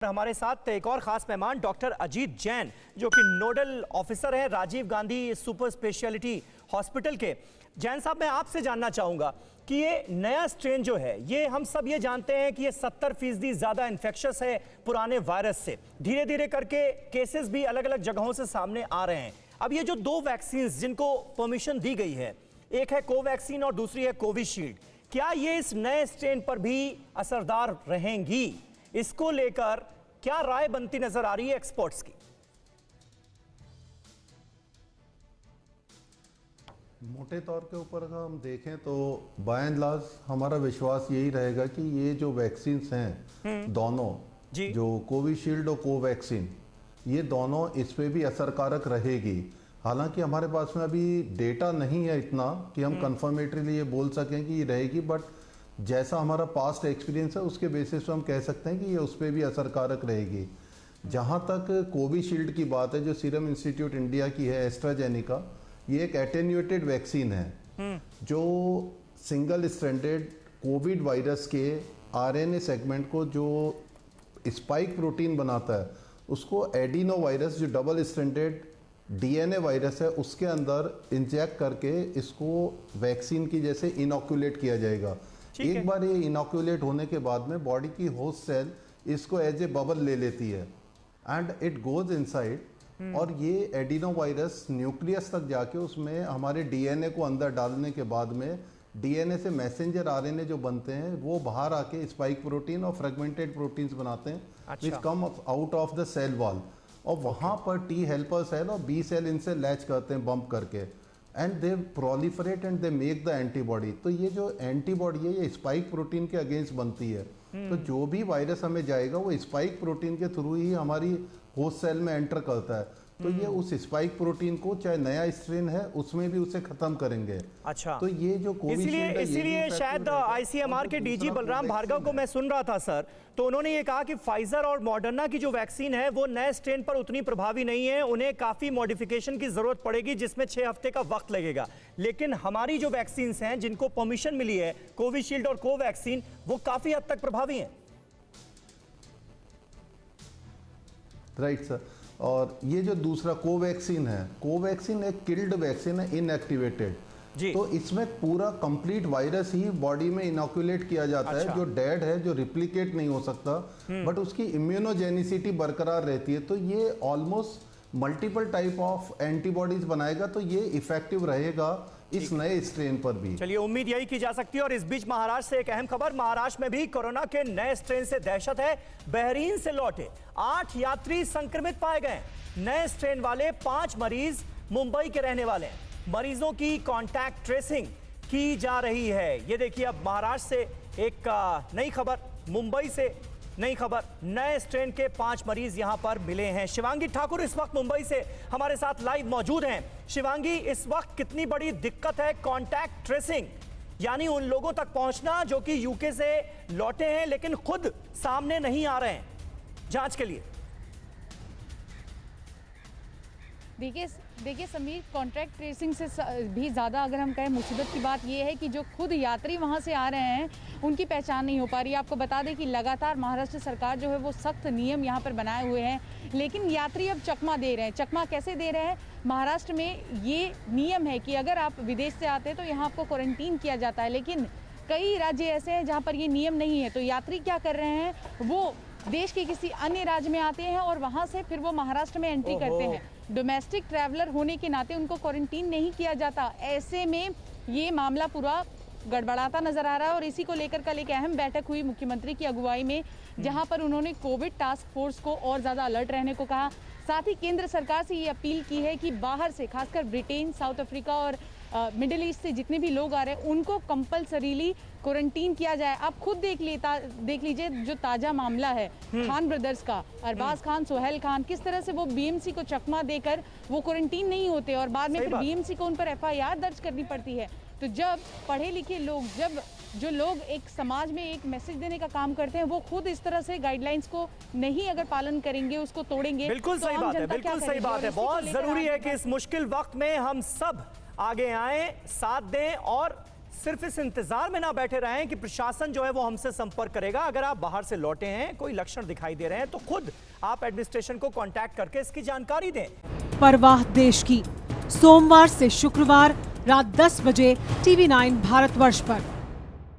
हमारे साथ एक और खास मेहमान डॉक्टर अजीत जैन जो कि नोडल ऑफिसर हैं Rajiv Gandhi super speciality hospital के। जैन साहब, मैं आपसे जानना चाहूंगा कि ये नया स्ट्रेन जो है, ये हम सब ये जानते हैं कि ये 70% ज्यादा इन्फेक्शस है पुराने वायरस से। धीरे धीरे करके केसेस भी अलग अलग जगहों से सामने आ रहे हैं। अब ये जो दो वैक्सीन जिनको परमिशन दी गई है, एक है कोवैक्सीन और दूसरी है कोविशील्ड, क्या ये इस नए स्ट्रेन पर भी असरदार रहेंगी? इसको लेकर क्या राय बनती नजर आ रही है एक्सपर्ट्स की? मोटे तौर के ऊपर अगर हम देखें तो बाय एंड लार्ज हमारा विश्वास यही रहेगा कि ये जो वैक्सीन्स हैं दोनों, जो कोविशील्ड और कोवैक्सीन, ये दोनों इस पे भी असरकारक रहेगी। हालांकि हमारे पास में अभी डेटा नहीं है इतना कि हम कंफर्मेटरीली ये बोल सकें कि ये रहेगी, बट जैसा हमारा पास्ट एक्सपीरियंस है उसके बेसिस पे हम कह सकते हैं कि ये उस पर भी असरकारक रहेगी। जहाँ तक कोविशील्ड की बात है, जो सीरम इंस्टीट्यूट इंडिया की है, एस्ट्राजेनिका, ये एक एटेन्यूएटेड वैक्सीन है जो सिंगल स्ट्रैंडेड कोविड वायरस के आरएनए सेगमेंट को जो स्पाइक प्रोटीन बनाता है उसको एडिनो वायरस, जो डबल स्ट्रैंडेड डीएनए वायरस है, उसके अंदर इंजेक्ट करके इसको वैक्सीन की जैसे इनॉक्यूलेट किया जाएगा। एक बार ये इनॉक्यूलेट होने के बाद में बॉडी की होस्ट सेल इसको एज ए बबल ले लेती है एंड इट गोज इनसाइड, और ये एडिनो वायरस न्यूक्लियस तक जाके उसमें हमारे डीएनए को अंदर डालने के बाद में डीएनए से मैसेंजर आरएनए जो बनते हैं वो बाहर आके स्पाइक प्रोटीन और फ्रेगमेंटेड प्रोटीन्स बनाते हैं which come out of the cell wall, और वहाँ पर टी हेल्पर सेल और बी सेल इनसे लैच करते हैं बम्प करके, and they proliferate and they make the antibody. तो ये जो एंटीबॉडी है ये स्पाइक प्रोटीन के अगेंस्ट बनती है। तो जो भी वायरस हमें जाएगा वो स्पाइक प्रोटीन के थ्रू ही हमारी होस्ट सेल में एंटर करता है। तो ये उस स्पाइक प्रोटीन को, चाहे नया स्ट्रेन है उसमें भी उसे खत्म करेंगे। अच्छा, तो ये जो इसीलिए शायद आईसीएमआर के डीजी बलराम भार्गव को मैं सुन रहा था सर, तो उन्होंने ये कहा कि फाइजर और मॉडर्ना की जो वैक्सीन है वो नए स्ट्रेन पर उतनी प्रभावी नहीं है, उन्हें काफी मॉडिफिकेशन की जरूरत पड़ेगी जिसमें 6 हफ्ते का वक्त लगेगा। लेकिन हमारी जो वैक्सीन हैं जिनको परमिशन मिली है, कोविशील्ड और कोवैक्सीन, वो काफी हद तक प्रभावी है। Right sir. और ये जो दूसरा कोवैक्सीन है, कोवैक्सीन एक किल्ड वैक्सीन है, इनएक्टिवेटेड। तो इसमें पूरा कंप्लीट वायरस ही बॉडी में इनॉक्यूलेट किया जाता है, जो डेड है, जो रिप्लिकेट नहीं हो सकता, बट उसकी इम्यूनोजेनिसिटी बरकरार रहती है। तो ये almost multiple type of antibodies बनाएगा, तो ये इफेक्टिव रहेगा इस नए स्ट्रेन पर भी। चलिए, उम्मीद यही की जा सकती है। और इस बीच महाराष्ट्र से एक अहम खबर, महाराष्ट्र में भी कोरोना के नए स्ट्रेन से दहशत है। बहरीन से लौटे 8 यात्री संक्रमित पाए गए। नए स्ट्रेन वाले 5 मरीज मुंबई के रहने वाले हैं। मरीजों की कांटेक्ट ट्रेसिंग की जा रही है। ये देखिए, अब महाराष्ट्र से एक नई खबर, मुंबई से नई खबर, नए स्ट्रेन के 5 मरीज यहां पर मिले हैं। शिवांगी ठाकुर इस वक्त मुंबई से हमारे साथ लाइव मौजूद हैं। शिवांगी, इस वक्त कितनी बड़ी दिक्कत है कांटेक्ट ट्रेसिंग, यानी उन लोगों तक पहुंचना जो कि यूके से लौटे हैं लेकिन खुद सामने नहीं आ रहे हैं जांच के लिए? देखिए समीर, कॉन्ट्रैक्ट ट्रेसिंग से भी ज़्यादा अगर हम कहें मुसीबत की बात यह है कि जो खुद यात्री वहां से आ रहे हैं उनकी पहचान नहीं हो पा रही है। आपको बता दें कि लगातार महाराष्ट्र सरकार जो है वो सख्त नियम यहां पर बनाए हुए हैं, लेकिन यात्री अब चकमा दे रहे हैं। चकमा कैसे दे रहे हैं? महाराष्ट्र में ये नियम है कि अगर आप विदेश से आते हैं तो यहाँ आपको क्वारंटीन किया जाता है, लेकिन कई राज्य ऐसे हैं जहाँ पर ये नियम नहीं है। तो यात्री क्या कर रहे हैं, वो देश के किसी अन्य राज्य में आते हैं और वहाँ से फिर वो महाराष्ट्र में एंट्री करते हैं। डोमेस्टिक ट्रैवलर होने के नाते उनको क्वारंटीन नहीं किया जाता। ऐसे में ये मामला पूरा गड़बड़ाता नजर आ रहा है और इसी को लेकर कल एक अहम बैठक हुई मुख्यमंत्री की अगुवाई में, जहां पर उन्होंने कोविड टास्क फोर्स को और ज़्यादा अलर्ट रहने को कहा। साथ ही केंद्र सरकार से ये अपील की है कि बाहर से, खासकर ब्रिटेन, साउथ अफ्रीका और मिडिल ईस्ट से जितने भी लोग आ रहे हैं उनको कंपलसरीली क्वारंटीन किया जाए। आप खुद देख लीजिए जो ताज़ा मामला है खान ब्रदर्स का, अरबाज खान, सोहेल खान, किस तरह से वो बीएमसी को चकमा देकर वो क्वारंटीन नहीं होते और बाद में फिर बीएमसी को उन पर एफआईआर दर्ज करनी पड़ती है। तो जब पढ़े लिखे लोग, जब जो लोग एक समाज में एक मैसेज देने का काम करते हैं, वो खुद इस तरह से गाइडलाइंस को नहीं अगर पालन करेंगे, उसको तोड़ेंगे, बिल्कुल सही बात है, बिल्कुल सही बात है। बहुत जरूरी है कि इस मुश्किल वक्त में हम सब आगे आए, साथ दें और सिर्फ इस इंतजार में ना बैठे रहें कि प्रशासन जो है वो हमसे संपर्क करेगा। अगर आप बाहर से लौटे हैं, कोई लक्षण दिखाई दे रहे हैं, तो खुद आप एडमिनिस्ट्रेशन को कांटेक्ट करके इसकी जानकारी दें। परवाह देश की, सोमवार से शुक्रवार रात 10 बजे TV9 भारतवर्ष पर।